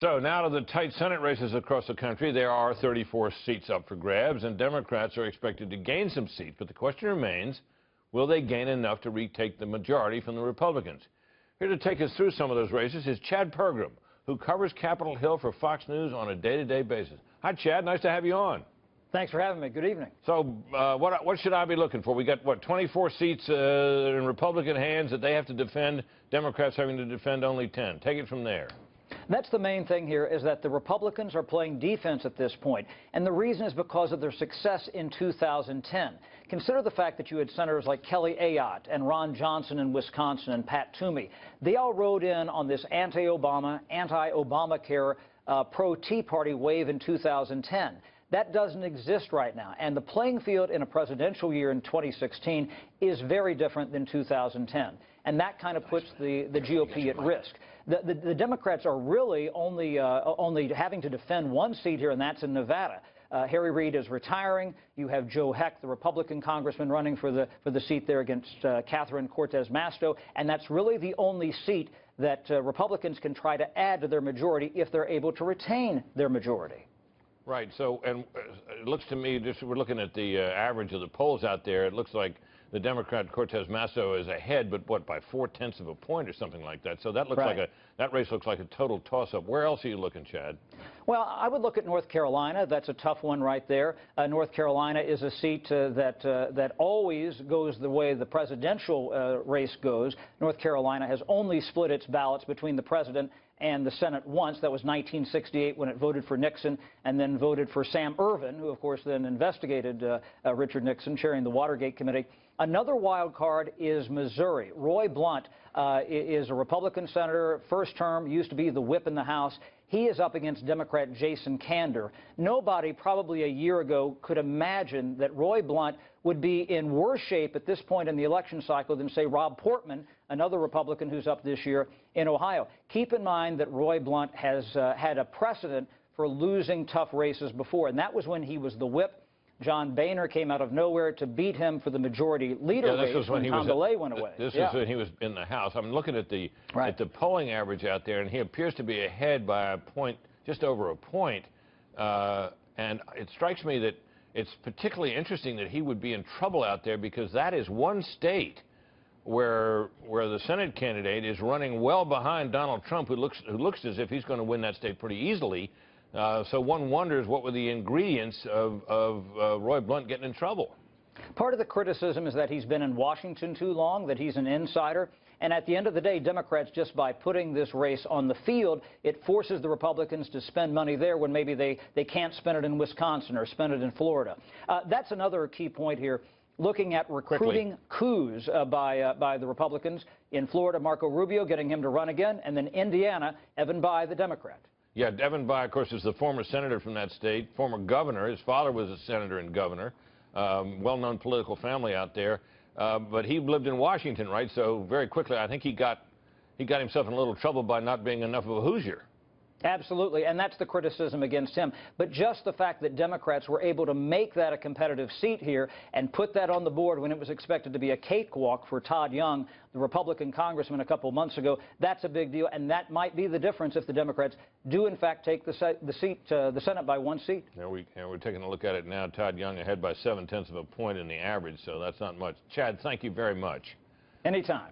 So now to the tight Senate races across the country. There are 34 seats up for grabs, and Democrats are expected to gain some seats. But the question remains, will they gain enough to retake the majority from the Republicans? Here to take us through some of those races is Chad Pergram, who covers Capitol Hill for Fox News on a day-to-day basis. Hi, Chad. Nice to have you on. Thanks for having me. Good evening. So what should I be looking for? We got, what, 24 seats in Republican hands that they have to defend, Democrats having to defend only 10. Take it from there. That's the main thing here, is that the Republicans are playing defense at this point. And the reason is because of their success in 2010. Consider the fact that you had senators like Kelly Ayotte and Ron Johnson in Wisconsin and Pat Toomey. They all rode in on this anti-Obama, anti-Obamacare, pro-Tea Party wave in 2010. That doesn't exist right now. And the playing field in a presidential year in 2016 is very different than 2010. And that kind of puts the GOP at risk. The Democrats are really only having to defend one seat here, and that's in Nevada. Harry Reid is retiring. You have Joe Heck, the Republican congressman, running for the seat there against Catherine Cortez Masto, and that's really the only seat that Republicans can try to add to their majority if they're able to retain their majority. Right. So, and it looks to me, just we're looking at the average of the polls out there, it looks like the Democrat Cortez Masto is ahead, but what, by 0.4 of a point or something like that. So that looks right. that race looks like a total toss-up. Where else are you looking, Chad? Well, I would look at North Carolina. That's a tough one right there. North Carolina is a seat that always goes the way the presidential race goes. North Carolina has only split its ballots between the president and the Senate once. That was 1968 when it voted for Nixon and then voted for Sam Ervin, who, of course, then investigated Richard Nixon, chairing the Watergate Committee. Another wild card is Missouri. Roy Blunt is a Republican senator, first term, used to be the whip in the House. He is up against Democrat Jason Kander. Nobody probably a year ago could imagine that Roy Blunt would be in worse shape at this point in the election cycle than, say, Rob Portman, another Republican who's up this year in Ohio. Keep in mind that Roy Blunt has had a precedent for losing tough races before, and that was when he was the whip. John Boehner came out of nowhere to beat him for the majority leader race when Tom DeLay went away. This is when he was in the House. I'm looking at the polling average out there, and he appears to be ahead by a point, just over a point. And it strikes me that it's particularly interesting that he would be in trouble out there, because that is one state where the Senate candidate is running well behind Donald Trump, who looks as if he's going to win that state pretty easily. So one wonders what were the ingredients of Roy Blunt getting in trouble. Part of the criticism is that he's been in Washington too long, that he's an insider. And at the end of the day, Democrats, just by putting this race on the field, it forces the Republicans to spend money there when maybe they can't spend it in Wisconsin or spend it in Florida. That's another key point here. Looking at recruiting coups by the Republicans. In Florida, Marco Rubio, getting him to run again. And then Indiana, Evan Bayh, the Democrat. Yeah, Evan Bayh, of course, is the former senator from that state, former governor. His father was a senator and governor, well-known political family out there. But he lived in Washington, right? So very quickly, I think he got himself in a little trouble by not being enough of a Hoosier. Absolutely, and that's the criticism against him. But just the fact that Democrats were able to make that a competitive seat here and put that on the board when it was expected to be a cakewalk for Todd Young, the Republican congressman, a couple months ago, that's a big deal, and that might be the difference if the Democrats do, in fact, take the Senate by one seat. We're taking a look at it now. Todd Young ahead by 0.7 of a point in the average, so that's not much. Chad, thank you very much. Anytime.